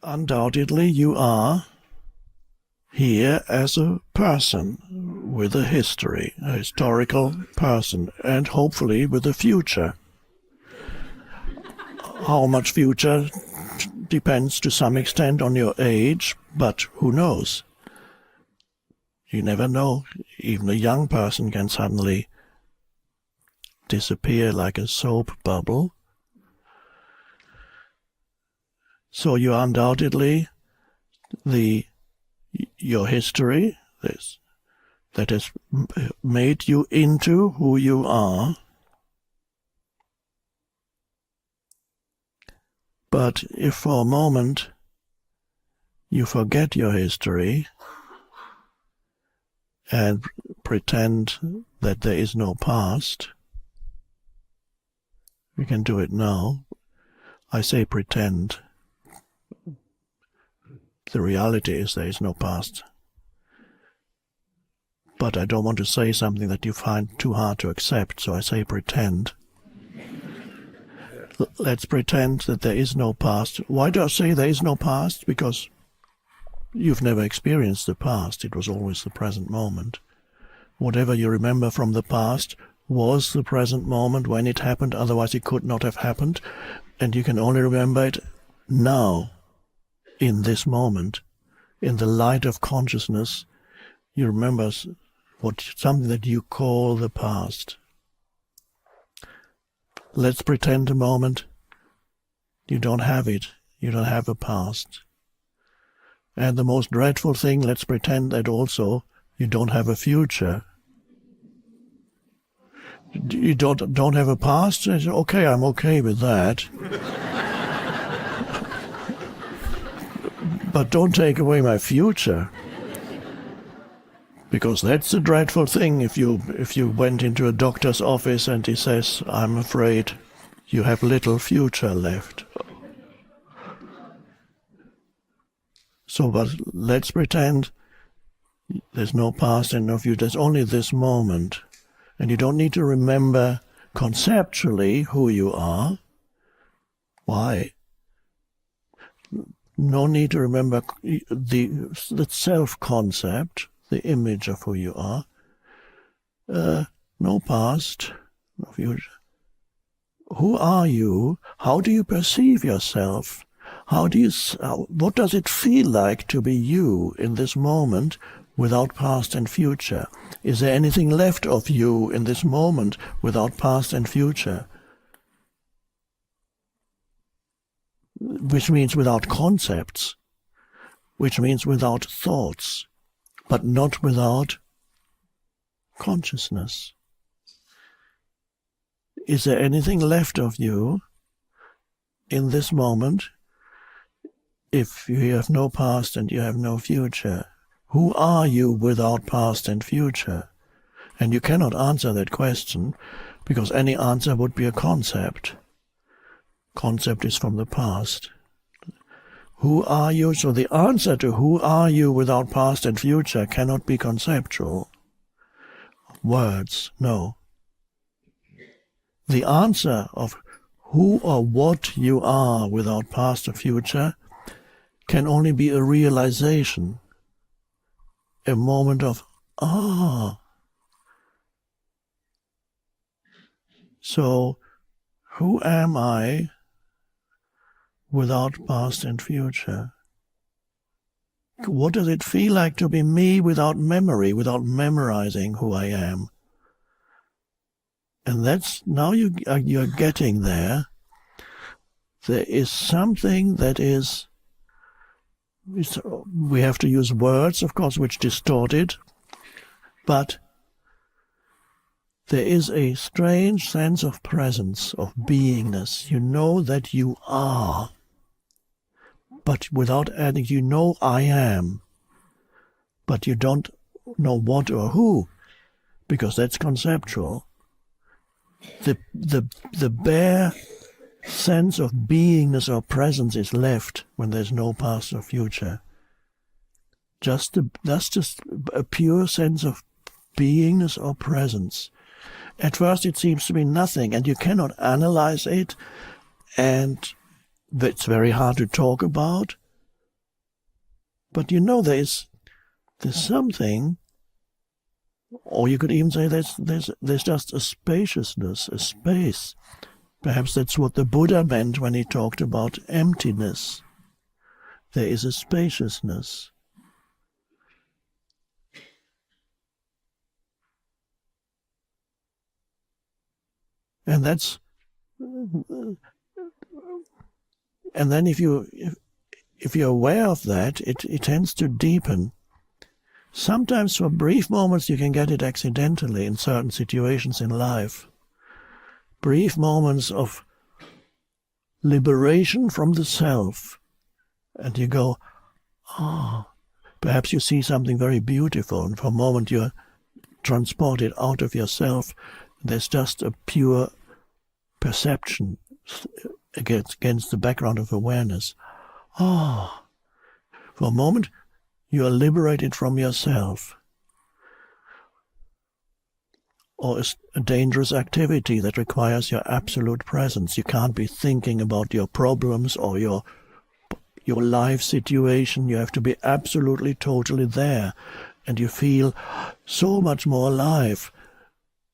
Undoubtedly you are here as a person with a history, a historical person, and hopefully with a future. How much future depends to some extent on your age, but who knows? You never know. Even a young person can suddenly disappear like a soap bubble. So you undoubtedly, your history, that has made you into who you are. But if for a moment you forget your history and pretend that there is no past, we can do it now. I say pretend. The reality is there is no past. But I don't want to say something that you find too hard to accept, so I say pretend. Let's pretend that there is no past. Why do I say there is no past? Because you've never experienced the past. It was always the present moment. Whatever you remember from the past was the present moment when it happened, otherwise it could not have happened, and you can only remember it now, in this moment, in the light of consciousness. You remember something that you call the past. Let's pretend a moment you don't have it. You don't have a past. And the most dreadful thing, let's pretend that also you don't have a future. You don't have a past? I say, okay, I'm okay with that. But don't take away my future. Because that's the dreadful thing. If you went into a doctor's office and he says, I'm afraid you have little future left. So, but let's pretend there's no past and no future. There's only this moment. And you don't need to remember conceptually who you are. Why? No need to remember the self-concept, the image of who you are. No past, no future. Who are you? How do you perceive yourself? What does it feel like to be you in this moment without past and future? Is there anything left of you in this moment without past and future? Which means without concepts, which means without thoughts, but not without consciousness. Is there anything left of you in this moment if you have no past and you have no future? Who are you without past and future? And you cannot answer that question, because any answer would be a concept. Concept is from the past. Who are you? So the answer to who are you without past and future cannot be conceptual. Words, no. The answer of who or what you are without past or future can only be a realization, a moment of, So, who am I without past and future? What does it feel like to be me without memory, without memorizing who I am? And that's, now you're getting there. There is something that is, we have to use words, of course, which distort it, but there is a strange sense of presence, of beingness. You know that you are, but without adding, you know I am, but you don't know what or who, because that's conceptual. The bare sense of beingness or presence is left when there's no past or future. That's just a pure sense of beingness or presence. At first it seems to be nothing, and you cannot analyze it, and it's very hard to talk about, But you know there's something, or you could even say there's just a spaciousness, a space. Perhaps that's what the Buddha meant when he talked about emptiness. There is a spaciousness. And that's, and then if you're aware of that, it tends to deepen. Sometimes for brief moments you can get it accidentally in certain situations in life. Brief moments of liberation from the self. And you go, perhaps you see something very beautiful, and for a moment you're transported out of yourself. There's just a pure perception against the background of awareness. For a moment you are liberated from yourself. Or a dangerous activity that requires your absolute presence. You can't be thinking about your problems or your life situation. You have to be absolutely, totally there. And you feel so much more alive.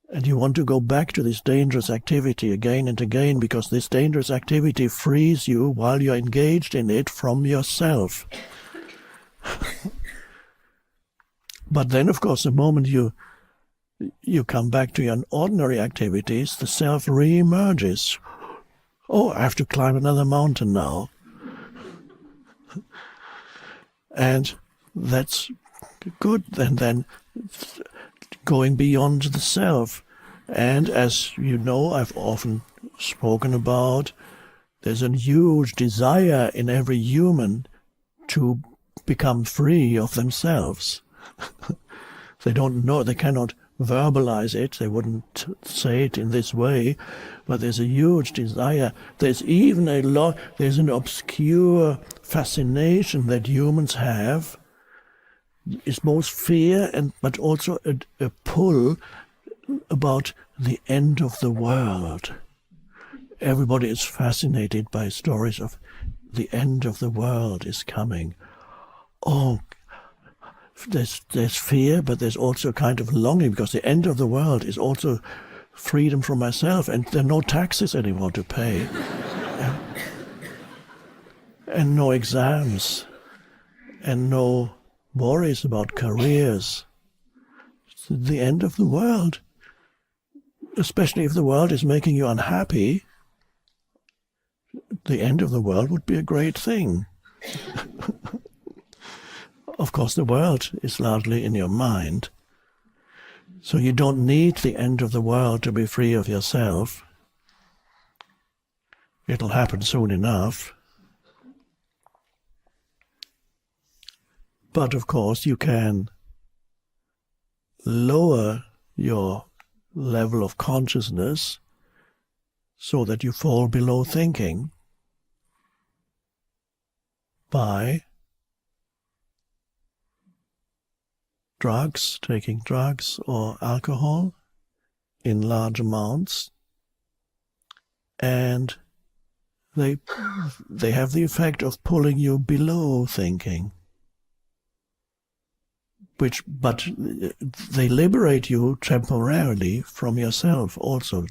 And you want to go back to this dangerous activity again and again, because this dangerous activity frees you while you're engaged in it from yourself. But then, of course, the moment you come back to your ordinary activities, the self re-emerges. I have to climb another mountain now. And that's good. And then going beyond the self. And as you know, I've often spoken about, there's a huge desire in every human to become free of themselves. They don't know, they cannot verbalize it, they wouldn't say it in this way, but there's a huge desire. There's even there's an obscure fascination that humans have. It's both fear but also a pull about the end of the world. Everybody is fascinated by stories of the end of the world is coming. There's fear, but there's also a kind of longing, because the end of the world is also freedom from myself, and there are no taxes anymore to pay, and no exams, and no worries about careers. It's the end of the world. Especially if the world is making you unhappy, the end of the world would be a great thing. Of course, the world is largely in your mind, so you don't need the end of the world to be free of yourself. It'll happen soon enough. But of course, you can lower your level of consciousness so that you fall below thinking by taking drugs or alcohol in large amounts, and they have the effect of pulling you below thinking. But they liberate you temporarily from yourself also.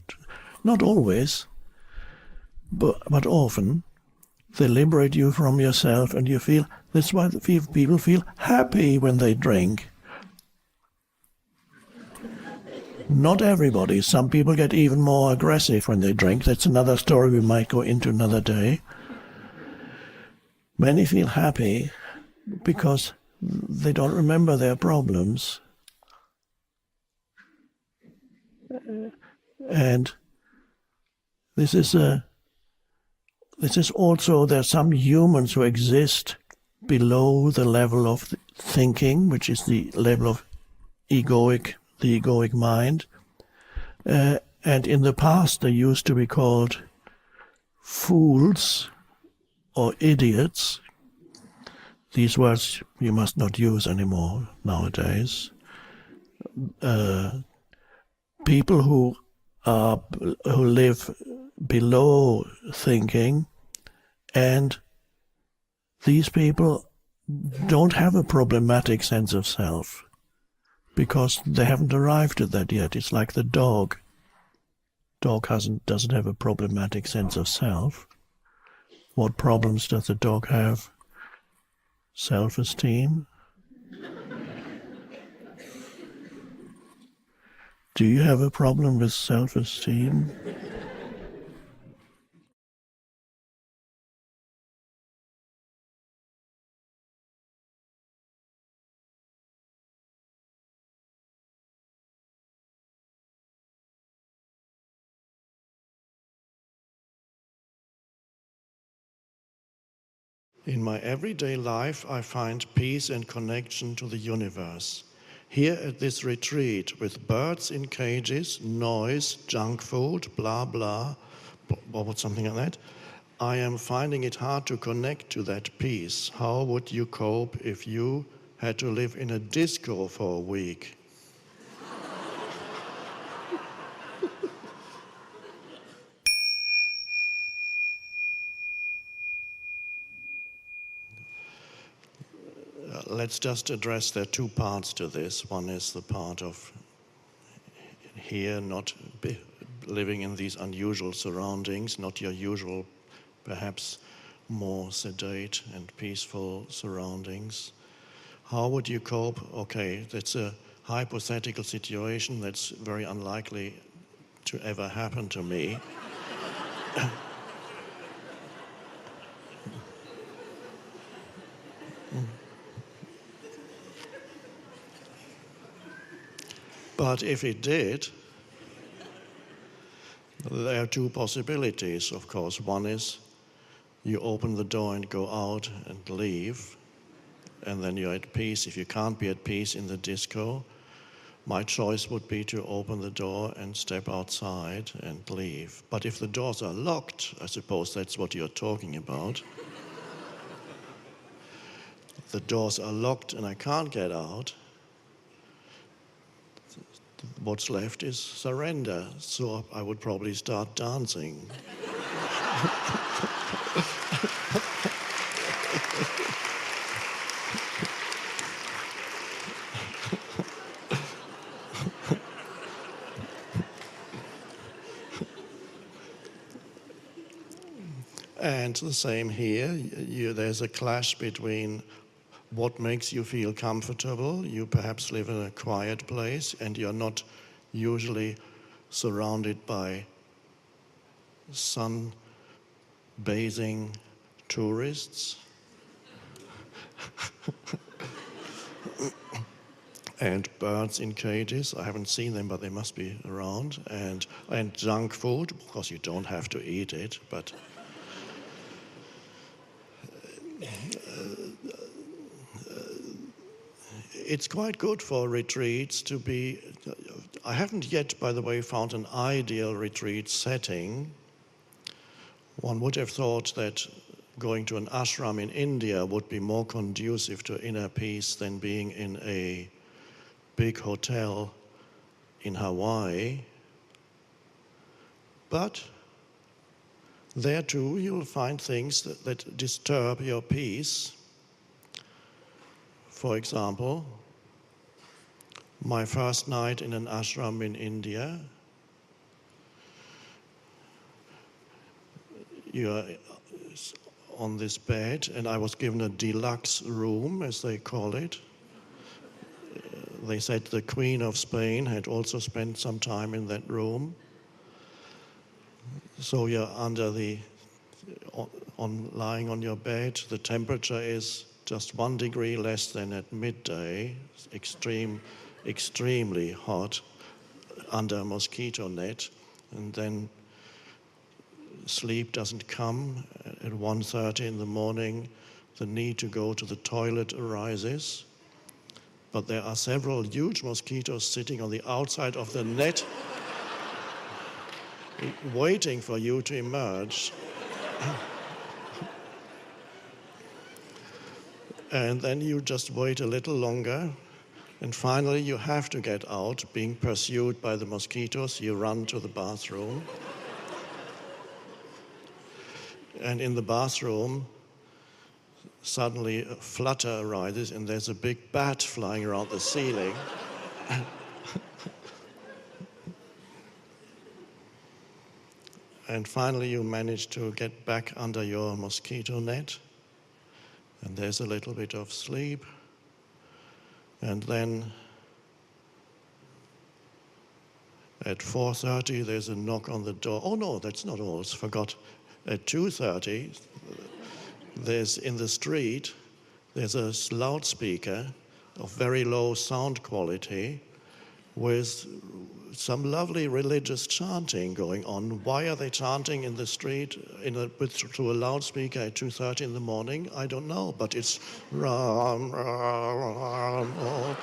Not always, but often. They liberate you from yourself, and you feel, that's why people feel happy when they drink. Not everybody. Some people get even more aggressive when they drink. That's another story we might go into another day. Many feel happy because they don't remember their problems. And this is also, there are some humans who exist below the level of thinking, which is the level of the egoic mind. And in the past they used to be called fools or idiots. These words you must not use anymore nowadays. People who live below thinking, and these people don't have a problematic sense of self because they haven't arrived at that yet. It's like the dog. Dog doesn't have a problematic sense of self. What problems does the dog have? Self-esteem. Do you have a problem with self-esteem? In my everyday life, I find peace and connection to the universe. Here at this retreat, with birds in cages, noise, junk food, blah, blah, or something like that, I am finding it hard to connect to that peace. How would you cope if you had to live in a disco for a week? Let's just address there are two parts to this. One is the part of here not living in these unusual surroundings, not your usual, perhaps more sedate and peaceful surroundings. How would you cope? Okay, that's a hypothetical situation that's very unlikely to ever happen to me. But if it did, there are two possibilities, of course. One is you open the door and go out and leave, and then you're at peace. If you can't be at peace in the disco, my choice would be to open the door and step outside and leave. But if the doors are locked, I suppose that's what you're talking about. The doors are locked and I can't get out. What's left is surrender. So I would probably start dancing. And the same here, there's a clash between what makes you feel comfortable. You perhaps live in a quiet place and you're not usually surrounded by sun-bathing tourists. And birds in cages. I haven't seen them, but they must be around. And junk food. Of course, you don't have to eat it, but it's quite good for retreats to be. I haven't yet, by the way, found an ideal retreat setting. One would have thought that going to an ashram in India would be more conducive to inner peace than being in a big hotel in Hawaii. But there too you'll find things that disturb your peace. For example, my first night in an ashram in India, you're on this bed, and I was given a deluxe room, as they call it. They said the Queen of Spain had also spent some time in that room. So you're lying on your bed. The temperature is just 1 degree less than at midday. Extremely hot under a mosquito net. And then sleep doesn't come. At 1:30 in the morning, the need to go to the toilet arises. But there are several huge mosquitoes sitting on the outside of the net, waiting for you to emerge. And then you just wait a little longer, and finally you have to get out, being pursued by the mosquitoes. You run to the bathroom. And in the bathroom, suddenly a flutter arises and there's a big bat flying around the ceiling. And finally you manage to get back under your mosquito net, and there's a little bit of sleep, and then at 4:30 there's a knock on the door. Oh no, that's not all, I forgot. At 2:30 there's in the street, there's a loudspeaker of very low sound quality with some lovely religious chanting going on. Why are they chanting in the street through a loudspeaker at 2:30 in the morning? I don't know, but it's Ram, Ram, Ram.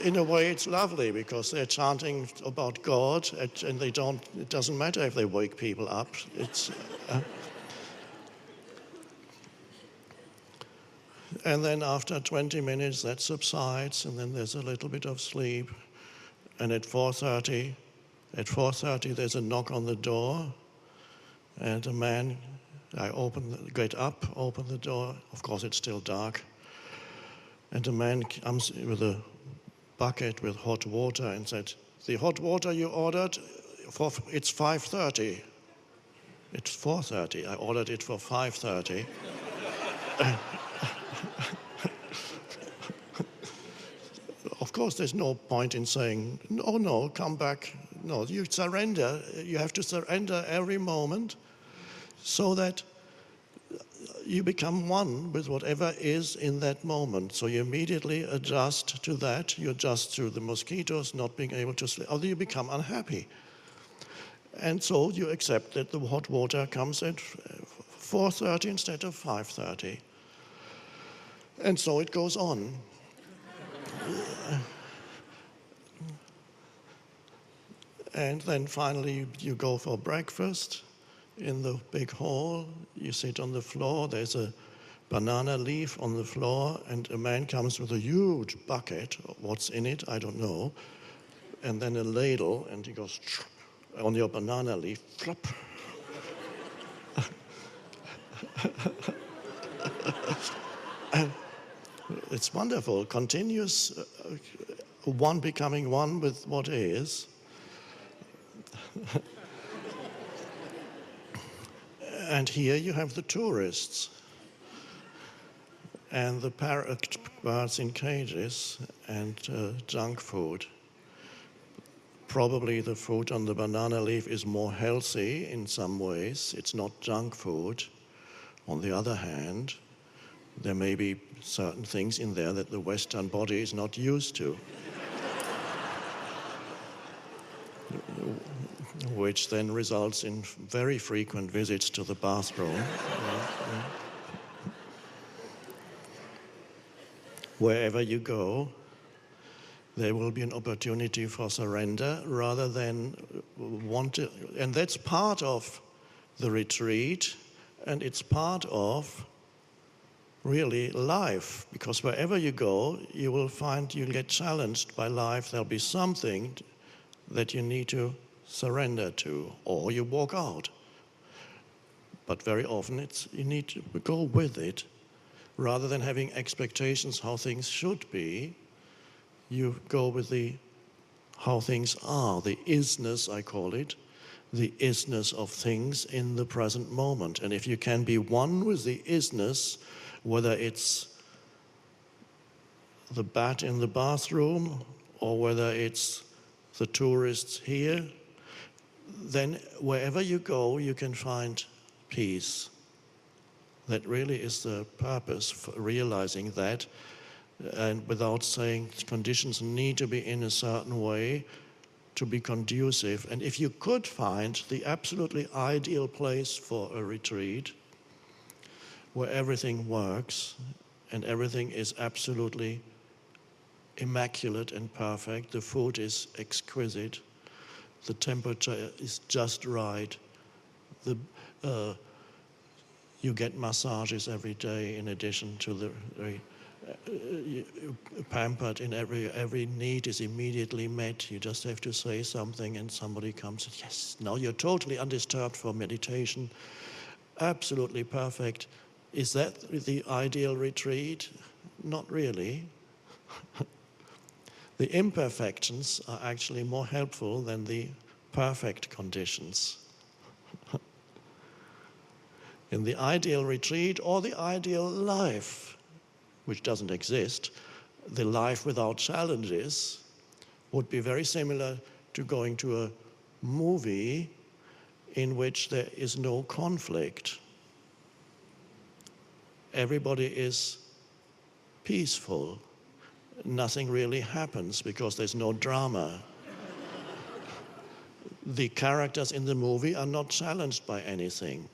In a way, it's lovely because they're chanting about God, and they don't. It doesn't matter if they wake people up. And then after 20 minutes, that subsides, and then there's a little bit of sleep. And at 4:30, there's a knock on the door, and a man, get up, open the door. Of course, it's still dark. And a man comes with a bucket with hot water and said, "The hot water you ordered, it's 5:30. It's 4:30. I ordered it for 5:30. Of course, there's no point in saying, "Oh no, come back." No, you surrender. You have to surrender every moment so that you become one with whatever is in that moment. So you immediately adjust to that. You adjust to the mosquitoes not being able to sleep, or you become unhappy. And so you accept that the hot water comes at 4:30 instead of 5:30. And so it goes on. And then finally you go for breakfast in the big hall. You sit on the floor. There's a banana leaf on the floor, and a man comes with a huge bucket. What's in it? I don't know. And then a ladle, and he goes on your banana leaf. Flop. It's wonderful. Continuous one becoming one with what is. And here you have the tourists and the birds in cages and junk food. Probably the food on the banana leaf is more healthy in some ways. It's not junk food. On the other hand, there may be certain things in there that the Western body is not used to, which then results in very frequent visits to the bathroom. Wherever you go, there will be an opportunity for surrender rather than and that's part of the retreat, and it's part of really life, because wherever you go, you will find you'll get challenged by life. There'll be something that you need to surrender to, or you walk out. But very often you need to go with it. Rather than having expectations how things should be, you go with how things are, the isness, I call it, the isness of things in the present moment. And if you can be one with the isness, whether it's the bat in the bathroom or whether it's the tourists here, then wherever you go, you can find peace. That really is the purpose for realizing that, and without saying conditions need to be in a certain way to be conducive. And if you could find the absolutely ideal place for a retreat, where everything works and everything is absolutely immaculate and perfect, the food is exquisite, the temperature is just right, you get massages every day in addition to the pampered, in every need is immediately met. You just have to say something and somebody comes, yes, now you're totally undisturbed for meditation. absolutely perfect. Is that the ideal retreat? Not really. The imperfections are actually more helpful than the perfect conditions. In the ideal retreat or the ideal life, which doesn't exist, the life without challenges would be very similar to going to a movie in which there is no conflict. Everybody is peaceful. Nothing really happens because there's no drama. The characters in the movie are not challenged by anything.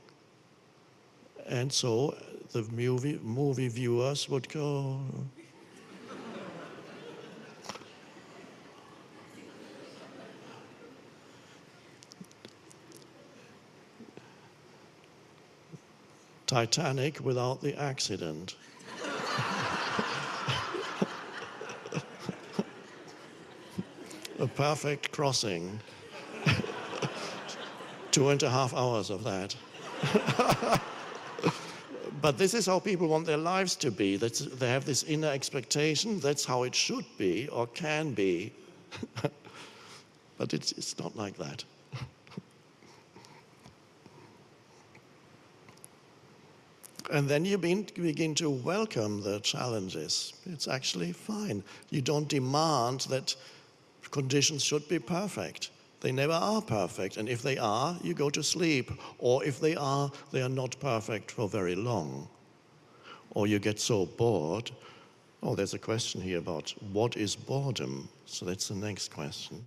And so the movie viewers would go, Titanic without the accident. A perfect crossing. 2.5 hours of that. But this is how people want their lives to be. They have this inner expectation. That's how it should be or can be. But it's not like that. And then you begin to welcome the challenges. It's actually fine. You don't demand that conditions should be perfect. They never are perfect. And if they are, you go to sleep. Or if they are not perfect for very long. Or you get so bored. Oh, there's a question here about what is boredom? So that's the next question.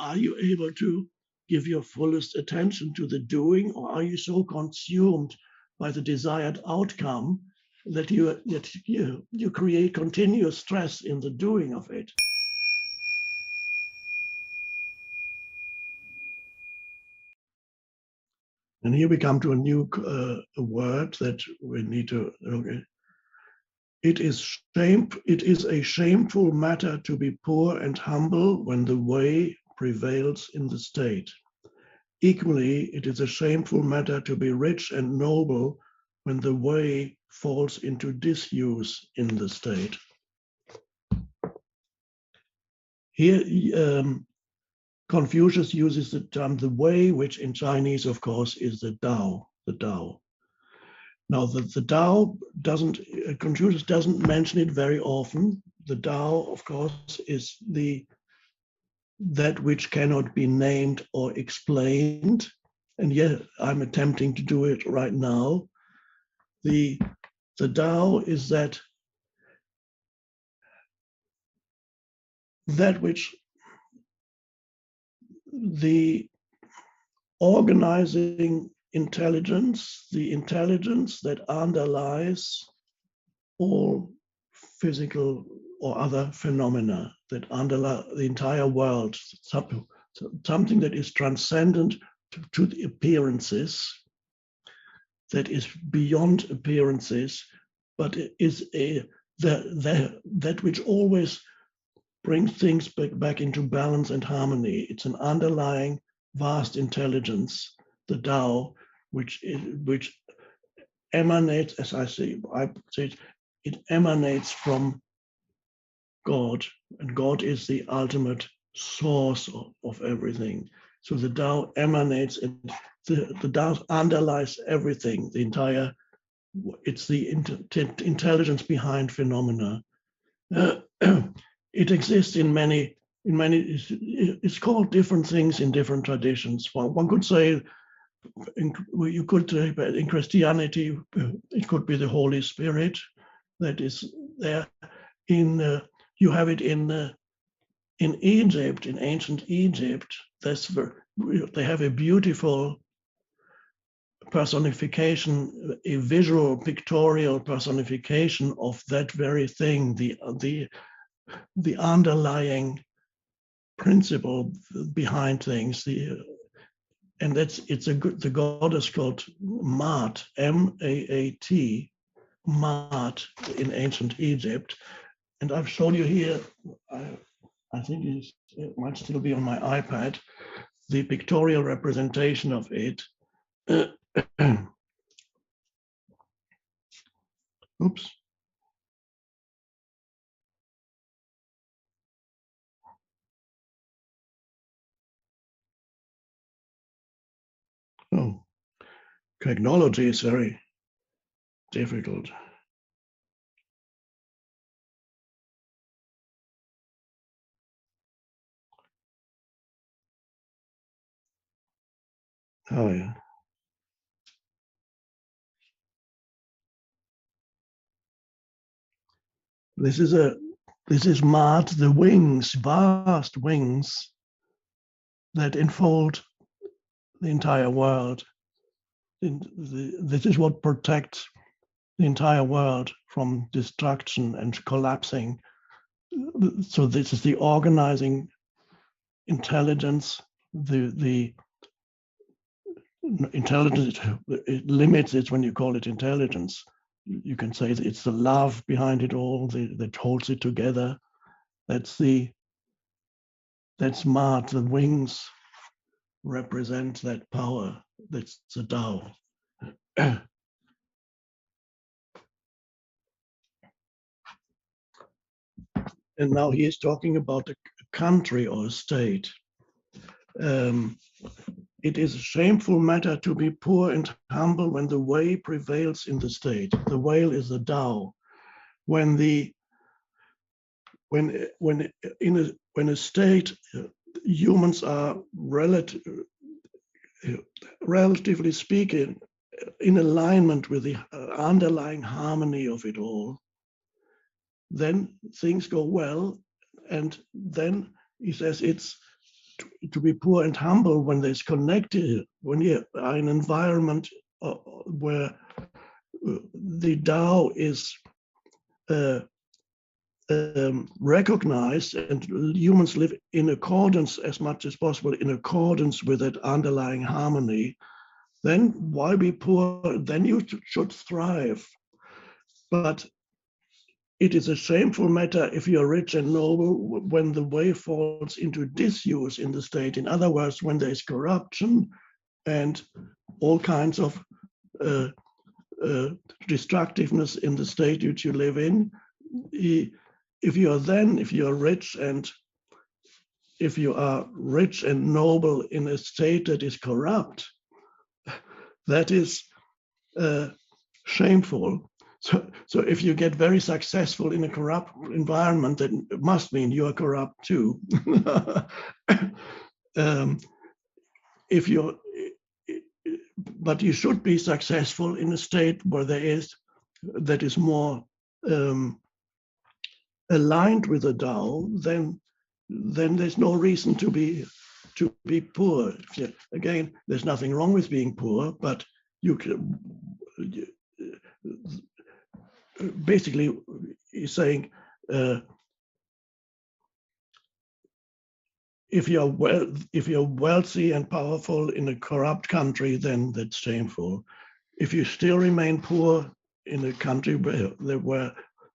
Are you able to give your fullest attention to the doing, or are you so consumed by the desired outcome that you create continuous stress in the doing of it? And here we come to a new word that we need to look at. It is a shameful matter to be poor and humble when the way prevails in the state. Equally, it is a shameful matter to be rich and noble when the way falls into disuse in the state. Here, Confucius uses the term the way, which in Chinese, of course, is the Tao. The Tao. Now, the Tao Confucius doesn't mention it very often. The Tao, of course, is that which cannot be named or explained. And yet I'm attempting to do it right now. The Tao is that which the organizing intelligence, the intelligence that underlies all physical or other phenomena that underlie the entire world, something that is transcendent to the appearances, that is beyond appearances, but it is that which always brings things back into balance and harmony. It's an underlying vast intelligence, the Tao, which emanates, as I say it emanates from God, and God is the ultimate source of everything. So the Tao emanates, and the Tao underlies everything. It's the intelligence behind phenomena. It exists in many. It's called different things in different traditions. One could say, you could say, in Christianity, it could be the Holy Spirit that is there. You have it in Egypt, in ancient Egypt. They have a beautiful personification, a visual, pictorial personification of that very thing, the underlying principle behind things. And the goddess called Maat, M-A-A-T, Maat in ancient Egypt. And I've shown you here, I think it might still be on my iPad, the pictorial representation of it. Oops. Oh, technology is very difficult. Oh yeah. This is Maat, the wings, vast wings that enfold the entire world. This is what protects the entire world from destruction and collapsing. So this is the organizing intelligence, the intelligence, it limits it when you call it intelligence. You can say it's the love behind it all that holds it together. That's Maat, the wings represent that power. That's the Tao. And now he is talking about a country or a state. It is a shameful matter to be poor and humble when the way prevails in the state. The whale is the Tao. When a state, humans are relatively speaking in alignment with the underlying harmony of it all, then things go well. And then he says it's to be poor and humble when there's connected, when you are in an environment where the Tao is recognized and humans live in accordance as much as possible in accordance with that underlying harmony, then why be poor? Then you should thrive. But it is a shameful matter if you're rich and noble when the way falls into disuse in the state. In other words, when there's corruption and all kinds of destructiveness in the state which you live in. If you are rich and if you are rich and noble in a state that is corrupt, that is shameful. So if you get very successful in a corrupt environment, that must mean you are corrupt too. But you should be successful in a state where that is more aligned with the Tao. Then there's no reason to be poor. Again, there's nothing wrong with being poor, but you can. Basically, he's saying if you're wealthy and powerful in a corrupt country, then that's shameful. If you still remain poor in a country where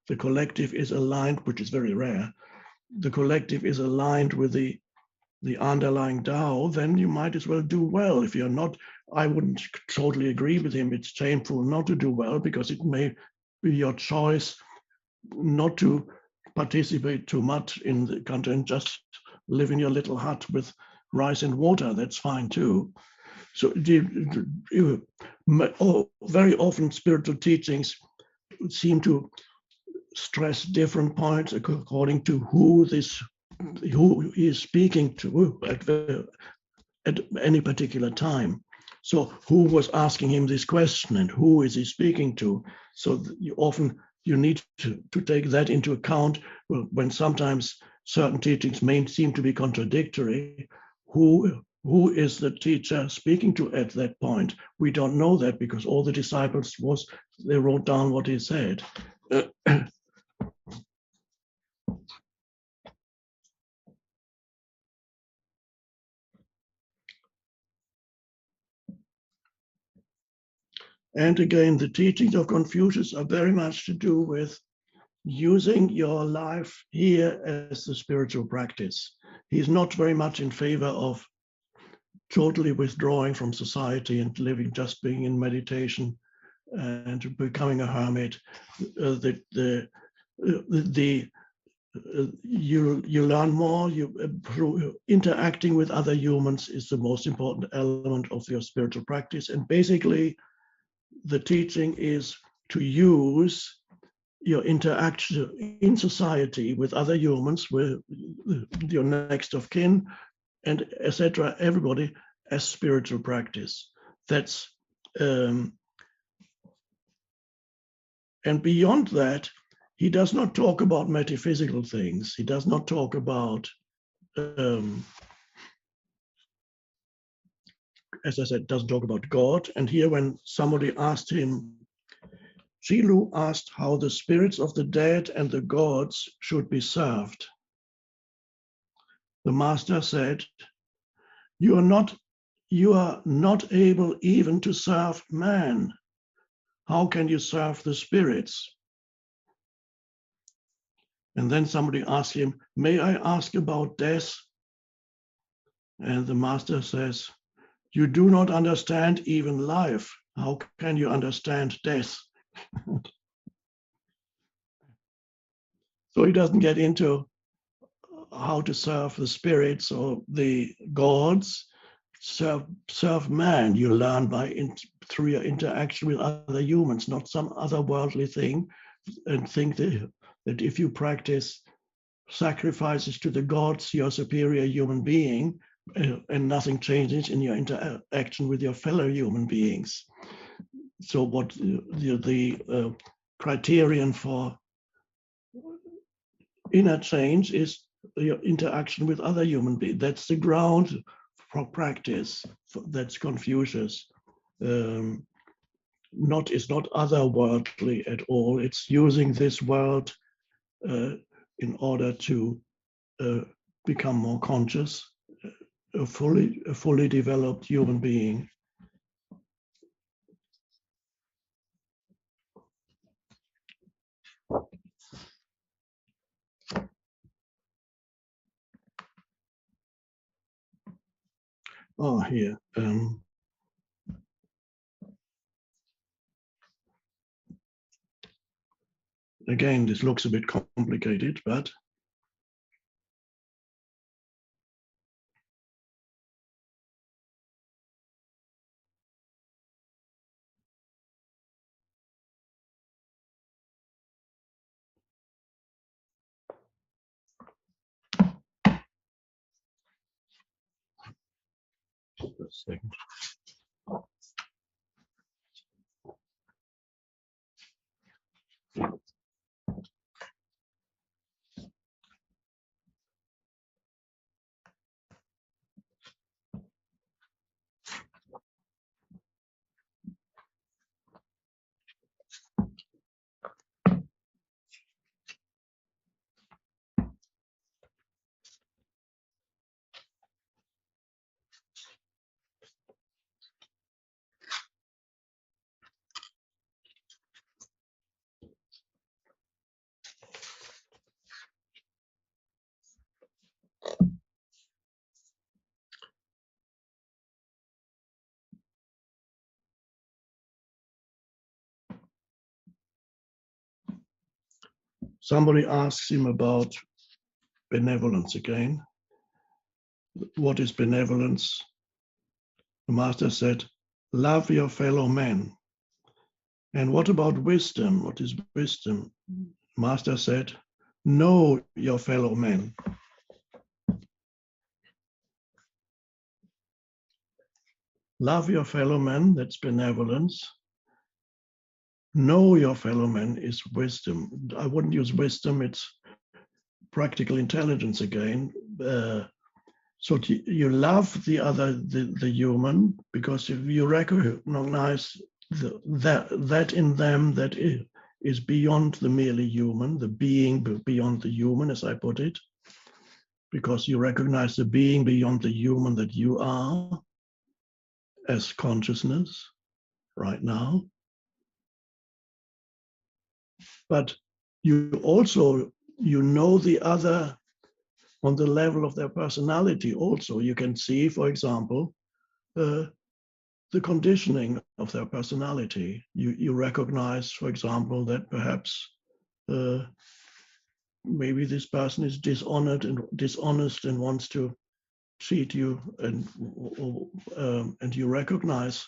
the collective is aligned, which is very rare, the collective is aligned with the underlying Tao, then you might as well do well. If you're not, I wouldn't totally agree with him. It's shameful not to do well because it may be your choice not to participate too much in the country and just live in your little hut with rice and water. That's fine too. So very often spiritual teachings seem to stress different points according to who he is speaking to at any particular time. So who was asking him this question and who is he speaking to? So you need to take that into account when sometimes certain teachings may seem to be contradictory. Who who is the teacher speaking to at that point? We don't know that because all the disciples they wrote down what he said. And again, the teachings of Confucius are very much to do with using your life here as the spiritual practice. He's not very much in favor of totally withdrawing from society and living, just being in meditation and becoming a hermit. You learn more. Interacting with other humans is the most important element of your spiritual practice. And basically, the teaching is to use your interaction in society with other humans, with your next of kin, and etc. Everybody as spiritual practice. That's and beyond that, he does not talk about metaphysical things. He does not talk about, as I said, doesn't talk about God. And here, when somebody asked him, Chilu asked how the spirits of the dead and the gods should be served. The master said, you are not able even to serve man. How can you serve the spirits? And then somebody asked him, may I ask about death? And the master says, you do not understand even life. How can you understand death? So he doesn't get into how to serve the spirits or the gods. Serve man. You learn through your interaction with other humans, not some other worldly thing, and think that if you practice sacrifices to the gods, you're a superior human being, and nothing changes in your interaction with your fellow human beings. So what the criterion for inner change is your interaction with other human beings. That's the ground for practice. That's Confucius. It's not otherworldly at all. It's using this world in order to become more conscious, a fully developed human being. Oh, here. Again, this looks a bit complicated, but just a second. Somebody asks him about benevolence again. What is benevolence? The master said, love your fellow man. And what about wisdom? What is wisdom? Master said, know your fellow man. Love your fellow man, that's benevolence. Know your fellow man is wisdom. I wouldn't use wisdom, it's practical intelligence again. So you love the other, the human, because if you recognize that in them that is beyond the merely human, the being beyond the human, as I put it, because you recognize the being beyond the human that you are as consciousness right now. But you also, you know the other on the level of their personality also. You can see, for example, the conditioning of their personality. You recognize, for example, that perhaps maybe this person is dishonest and wants to cheat you, and you recognize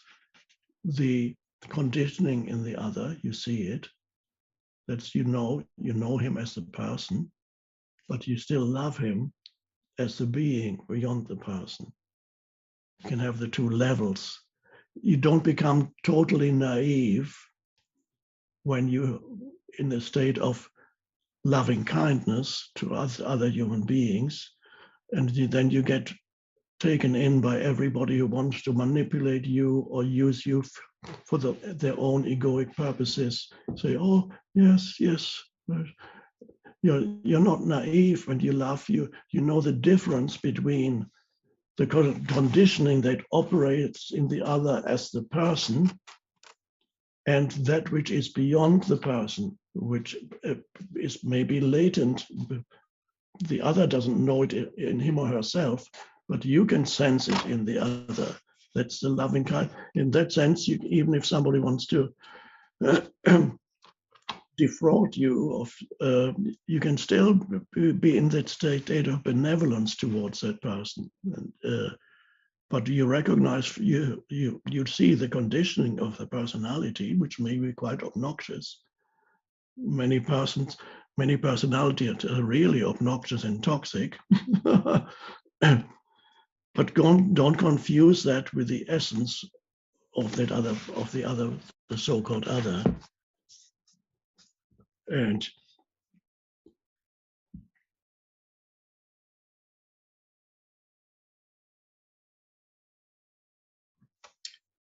the conditioning in the other. You see it. That's you know him as the person, but you still love him as the being beyond the person. You can have the two levels. You don't become totally naive when you're in a state of loving kindness to other human beings, and then you get taken in by everybody who wants to manipulate you or use you for their own egoic purposes. Say, oh, yes, you're not naive when you love. You know the difference between the conditioning that operates in the other as the person and that which is beyond the person, which is maybe latent. The other doesn't know it in him or herself, but you can sense it in the other. That's the loving kind. In that sense, even if somebody wants to defraud you of, you can still be in that state of benevolence towards that person. But you recognize, you see the conditioning of the personality, which may be quite obnoxious. Many personalities are really obnoxious and toxic. But don't confuse that with the essence of the so-called other. And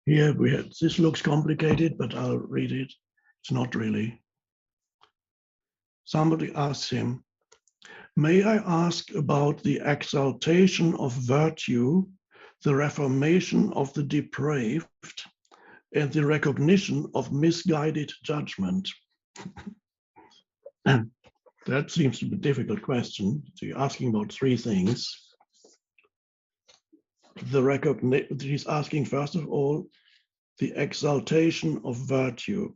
here we have, this looks complicated, but I'll read it. It's not really. Somebody asks him, may I ask about the exaltation of virtue, the reformation of the depraved, and the recognition of misguided judgment? That seems to be a difficult question. So you're asking about three things. He's asking, first of all, the exaltation of virtue.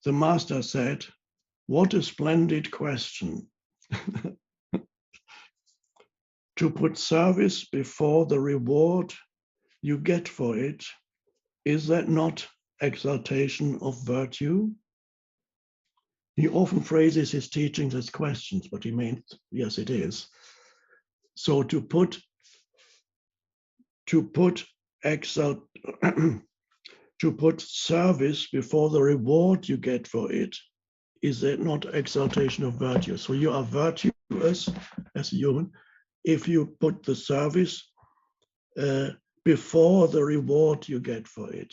The master said, what a splendid question. To put service before the reward you get for it, is that not exaltation of virtue? He often phrases his teachings as questions, but he means, yes, it is. So to put service before the reward you get for it, is that not exaltation of virtue? So you are virtuous as a human if you put the service before the reward you get for it.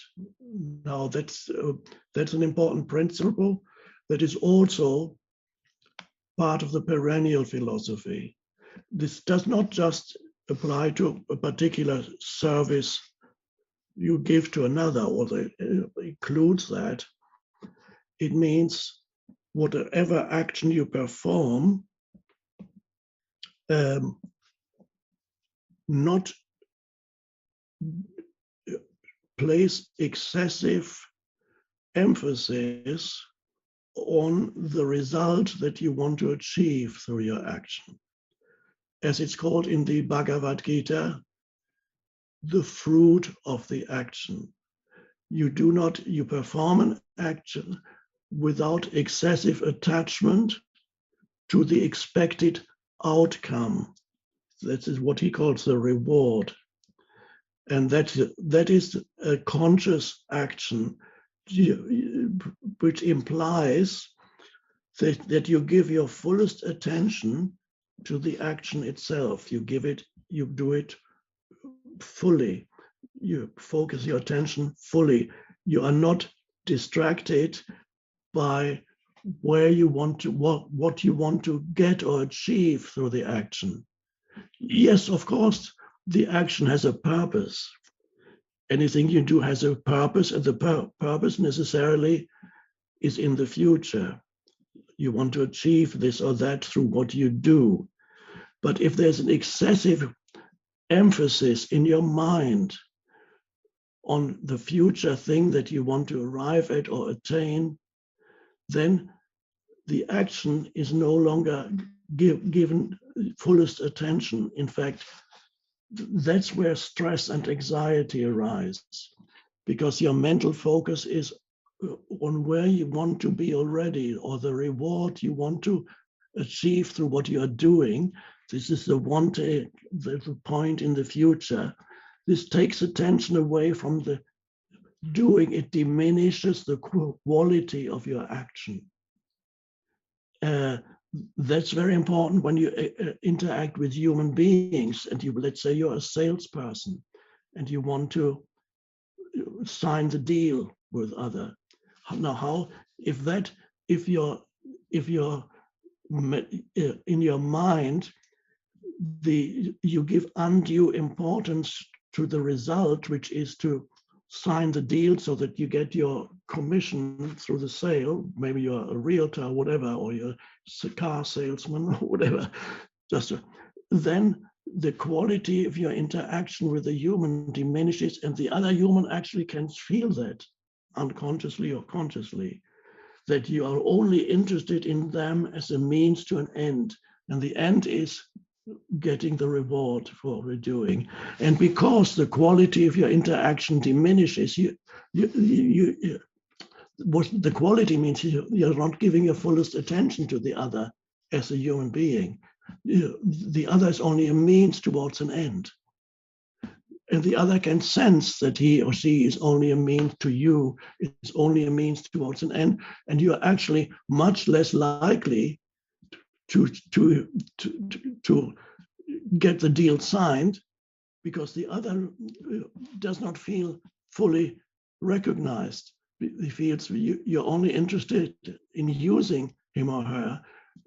Now that's an important principle that is also part of the perennial philosophy. This does not just apply to a particular service you give to another, although it includes that. It means whatever action you perform, not place excessive emphasis on the result that you want to achieve through your action. As it's called in the Bhagavad Gita, the fruit of the action. You perform an action without excessive attachment to the expected outcome. That is what he calls the reward. And that is a conscious action, which implies that you give your fullest attention to the action itself. You do it fully. You focus your attention fully. You are not distracted by where you want to, what you want to get or achieve through the action. Yes, of course, the action has a purpose. Anything you do has a purpose, and the purpose necessarily is in the future. You want to achieve this or that through what you do. But if there's an excessive emphasis in your mind on the future thing that you want to arrive at or attain, then the action is no longer given fullest attention. In fact, that's where stress and anxiety arise, because your mental focus is on where you want to be already, or the reward you want to achieve through what you are doing. This is the point in the future. This takes attention away from the doing. It diminishes the quality of your action. That's very important when you interact with human beings, and let's say you're a salesperson and you want to sign the deal with other. Now, how if you're in your mind, you give undue importance to the result, which is to sign the deal so that you get your commission through the sale. Maybe you're a realtor or whatever, or you're a car salesman or whatever. Then the quality of your interaction with the human diminishes, and the other human actually can feel that unconsciously or consciously, that you are only interested in them as a means to an end, and the end is getting the reward for what we're doing. And because the quality of your interaction diminishes, what the quality means, you're not giving your fullest attention to the other as a human being. The other is only a means towards an end. And the other can sense that he or she is only a means to you, it's only a means towards an end, and you are actually much less likely to get the deal signed, because the other does not feel fully recognized. He feels you're only interested in using him or her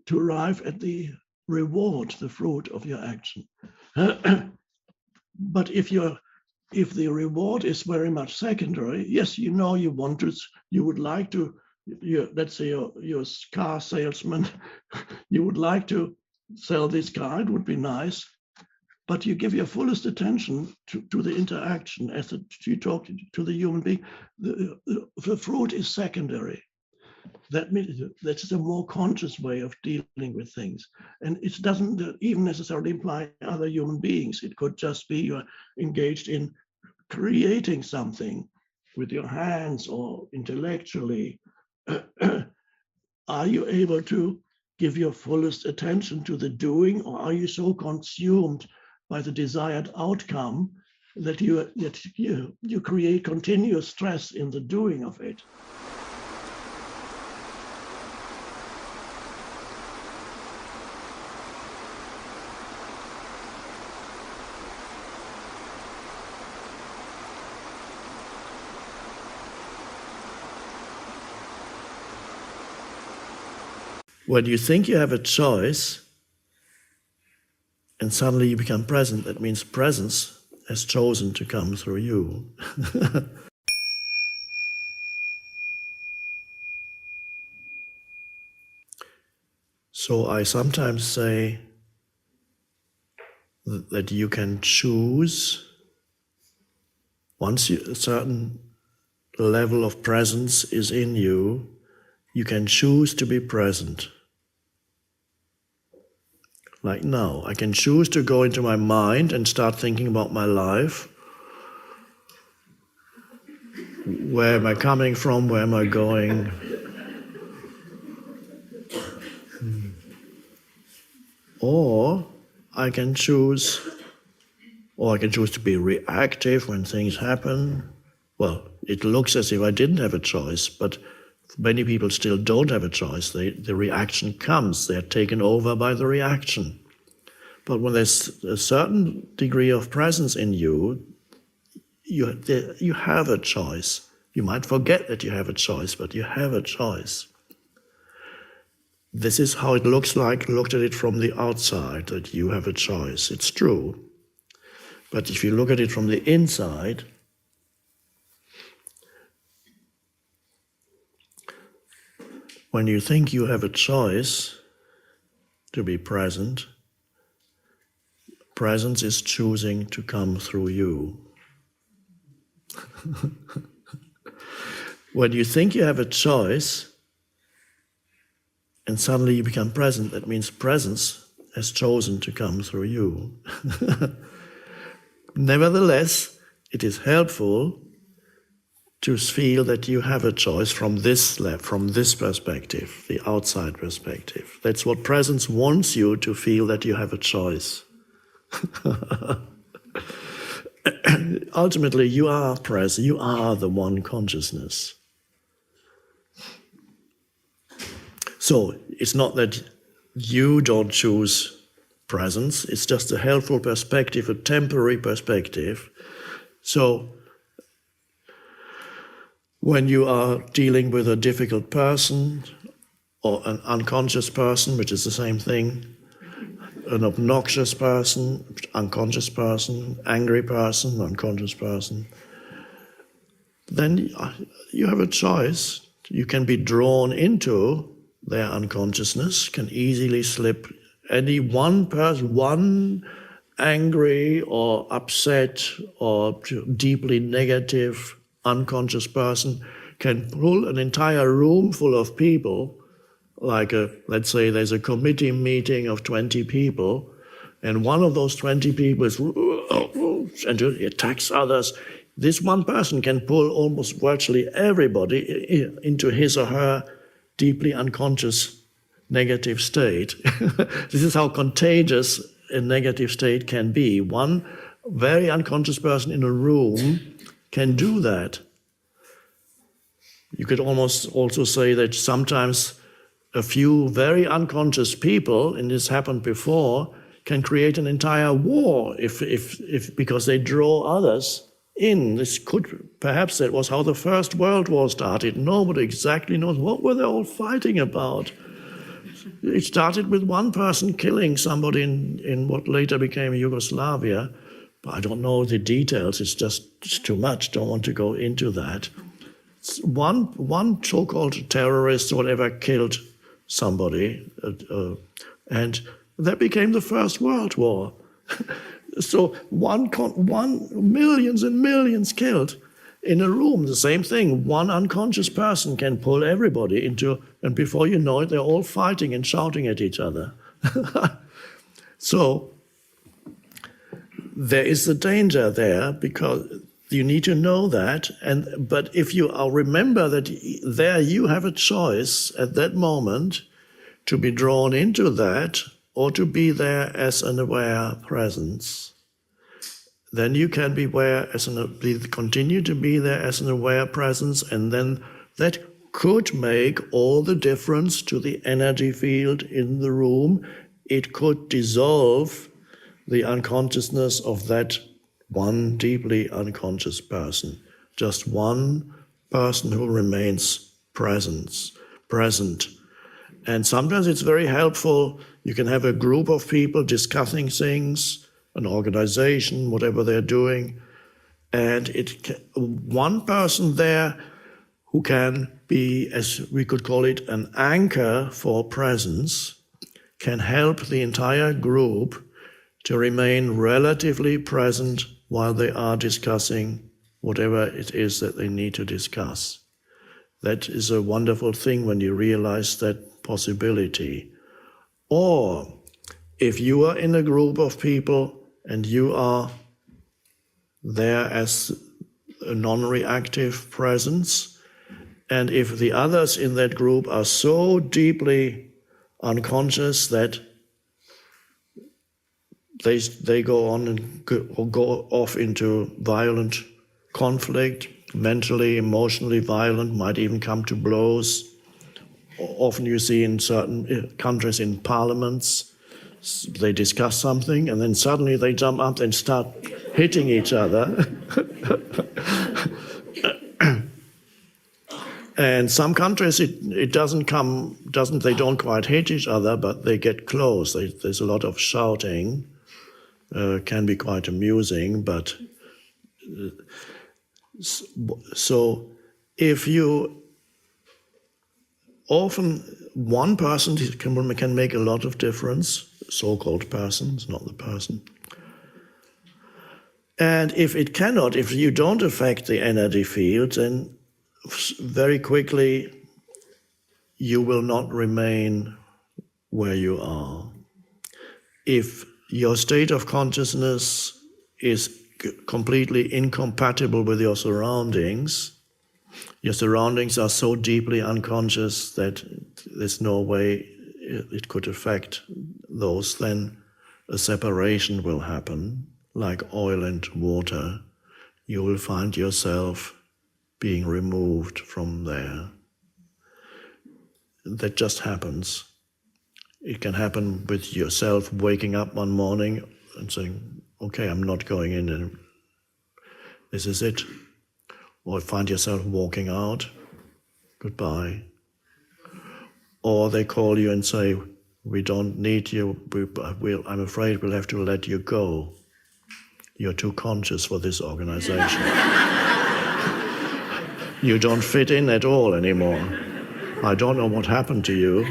to arrive at the reward, the fruit of your action. But if the reward is very much secondary, yes, you would like to, let's say you're a car salesman, you would like to sell this car, it would be nice, but you give your fullest attention to the interaction as you talk to the human being. The fruit is secondary. That means that's a more conscious way of dealing with things. And it doesn't even necessarily imply other human beings. It could just be you're engaged in creating something with your hands or intellectually. Are you able to give your fullest attention to the doing, or are you so consumed by the desired outcome that you create continuous stress in the doing of it? When you think you have a choice and suddenly you become present, that means presence has chosen to come through you. So I sometimes say that you can choose, once a certain level of presence is in you, you can choose to be present. Like now, I can choose to go into my mind and start thinking about my life. Where am I coming from? Where am I going? Or I can choose to be reactive when things happen. Well, it looks as if I didn't have a choice, but many people still don't have a choice. The reaction comes. They're taken over by the reaction. But when there's a certain degree of presence in you, you have a choice. You might forget that you have a choice, but you have a choice. This is how it looks like, looked at it from the outside, that you have a choice. It's true. But if you look at it from the inside, when you think you have a choice to be present, presence is choosing to come through you. When you think you have a choice, and suddenly you become present, that means presence has chosen to come through you. Nevertheless, it is helpful to feel that you have a choice from this perspective, the outside perspective. That's what presence wants you to feel, that you have a choice. Ultimately, you are present, you are the one consciousness. So, it's not that you don't choose presence, it's just a helpful perspective, a temporary perspective. So, when you are dealing with a difficult person, or an unconscious person, which is the same thing, an obnoxious person, unconscious person, angry person, unconscious person, then you have a choice. You can be drawn into their unconsciousness, can easily slip. Any one person, one angry or upset or deeply negative unconscious person can pull an entire room full of people, like let's say there's a committee meeting of 20 people, and one of those 20 people is and attacks others. This one person can pull almost virtually everybody into his or her deeply unconscious negative state. This is how contagious a negative state can be. One very unconscious person in a room can do that. You could almost also say that sometimes a few very unconscious people, and this happened before, can create an entire war if because they draw others in. This could, perhaps that was how the First World War started. Nobody exactly knows what were they all fighting about. It started with one person killing somebody in what later became Yugoslavia. But I don't know the details, it's too much, don't want to go into that. One so-called terrorist or whatever killed somebody, and that became the First World War. So millions and millions killed in a room. The same thing. One unconscious person can pull everybody into, and before you know it, they're all fighting and shouting at each other. So there is the danger there, because you need to know that. But if you remember that there you have a choice at that moment to be drawn into that, or to be there as an aware presence, then you can be continue to be there as an aware presence, and then that could make all the difference to the energy field in the room. It could dissolve the unconsciousness of that one deeply unconscious person. Just one person who remains present. And sometimes it's very helpful. You can have a group of people discussing things, an organization, whatever they're doing, and one person there who can be, as we could call it, an anchor for presence, can help the entire group to remain relatively present while they are discussing whatever it is that they need to discuss. That is a wonderful thing when you realize that possibility. Or if you are in a group of people and you are there as a non-reactive presence, and if the others in that group are so deeply unconscious that they go on and go off into violent conflict, mentally, emotionally violent, might even come to blows. Often you see in certain countries in parliaments, They discuss something, and then suddenly they jump up and start hitting each other. And some countries, it doesn't, they don't quite hit each other, but they get close. There's a lot of shouting. Can be quite amusing, but so if you often, one person can make a lot of difference, so-called persons, not the person. And if it cannot, if you don't affect the energy field, then very quickly you will not remain where you are. If your state of consciousness is completely incompatible with your surroundings are so deeply unconscious that there's no way it could affect those, then a separation will happen, like oil and water. You will find yourself being removed from there. That just happens. It can happen with yourself waking up one morning and saying, okay, I'm not going in, and this is it. Or find yourself walking out, goodbye. Or they call you and say, we don't need you, I'm afraid we'll have to let you go. You're too conscious for this organization. You don't fit in at all anymore. I don't know what happened to you.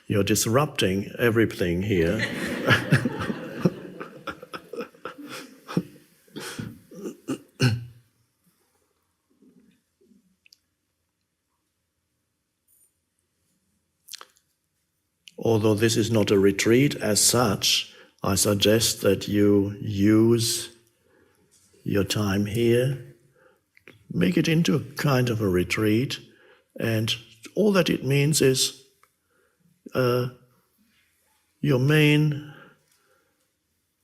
You're disrupting everything here. Although this is not a retreat as such, I suggest that you use your time here, make it into a kind of a retreat, and all that it means is your main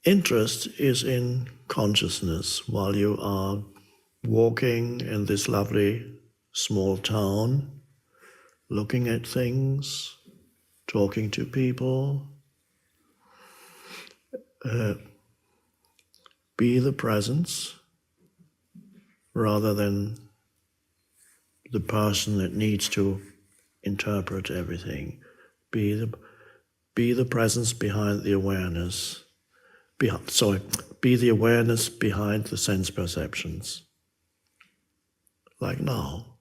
interest is in consciousness while you are walking in this lovely small town, looking at things, talking to people. Be the presence rather than the person that needs to interpret everything. Be the presence behind the awareness. Be the awareness behind the sense perceptions. Like now.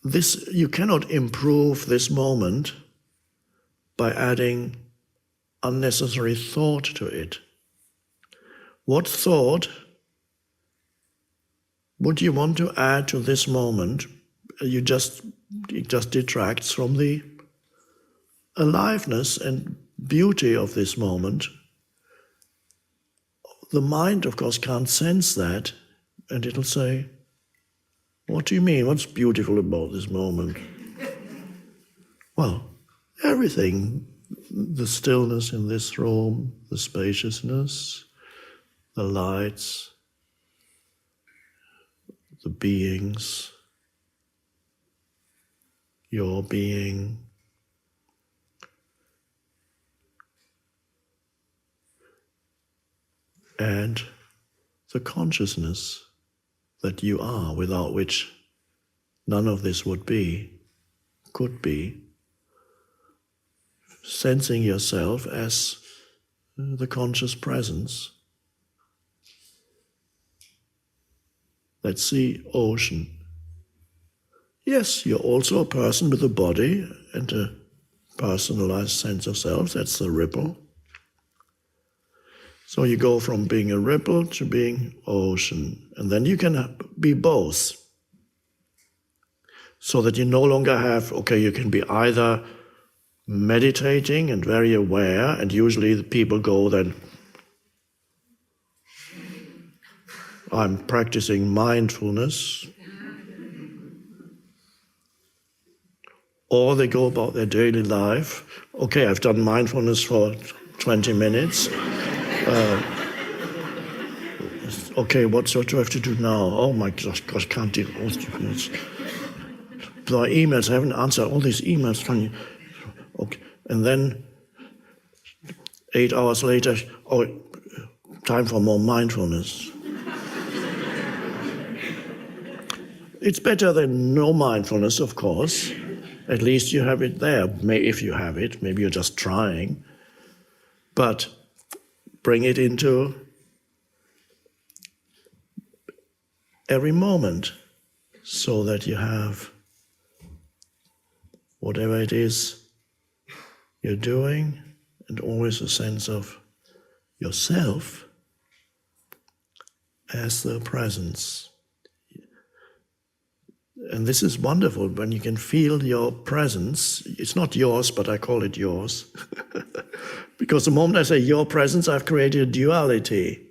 You cannot improve this moment by adding unnecessary thought to it. What thought would you want to add to this moment? It just detracts from the aliveness and beauty of this moment. The mind, of course, can't sense that, and it'll say, what do you mean? What's beautiful about this moment? Well, everything. The stillness in this room, the spaciousness, the lights, the beings, your being. And the consciousness that you are, without which none of this would be, could be, sensing yourself as the conscious presence. That's the ocean. Yes, you're also a person with a body and a personalized sense of self. That's the ripple. So you go from being a ripple to being ocean. And then you can be both. So that you no longer have, you can be either meditating and very aware, and usually the people go then, I'm practicing mindfulness. Or they go about their daily life. I've done mindfulness for 20 minutes. okay, what do I have to do now? Oh my gosh, can't deal with this. The emails, I haven't answered all these emails. Can you? Okay, and then 8 hours later, oh, time for more mindfulness. It's better than no mindfulness, of course. At least you have it there. If you have it, maybe you're just trying. But bring it into every moment so that you have whatever it is you're doing, and always a sense of yourself as the presence. And this is wonderful when you can feel your presence. It's not yours, but I call it yours. Because the moment I say your presence, I've created a duality.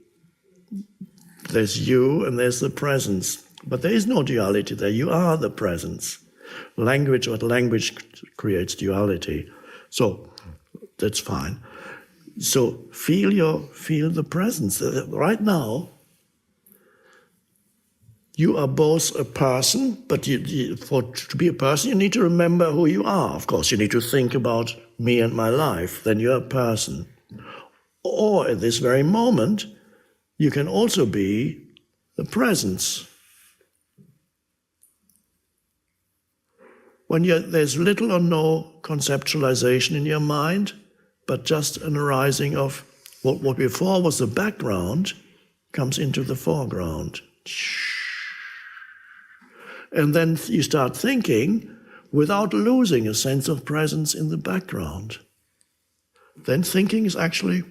There's you and there's the presence. But there is no duality there. You are the presence. Language creates duality. So that's fine. So feel the presence. Right now, you are both a person, but to be a person, you need to remember who you are. Of course, you need to think about me and my life. Then you're a person. Or at this very moment, you can also be the presence. When there's little or no conceptualization in your mind, but just an arising of what before was the background comes into the foreground. And then you start thinking without losing a sense of presence in the background. Then thinking is actually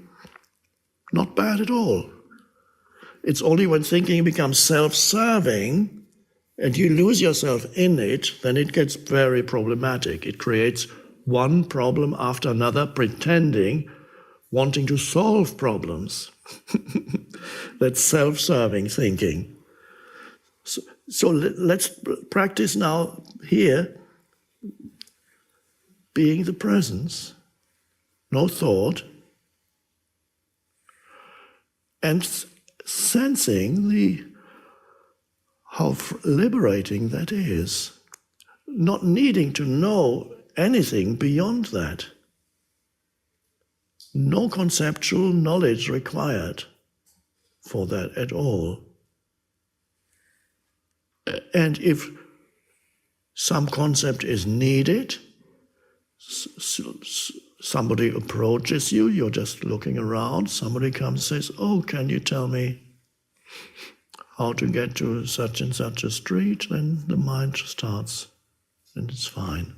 not bad at all. It's only when thinking becomes self-serving and you lose yourself in it, then it gets very problematic. It creates one problem after another, pretending, wanting to solve problems. That's self-serving thinking. So let's practice now here, being the presence, no thought, and sensing how liberating that is, not needing to know anything beyond that. No conceptual knowledge required for that at all. And if some concept is needed, somebody approaches you, you're just looking around, somebody comes and says, oh, can you tell me how to get to such and such a street? Then the mind starts, and it's fine.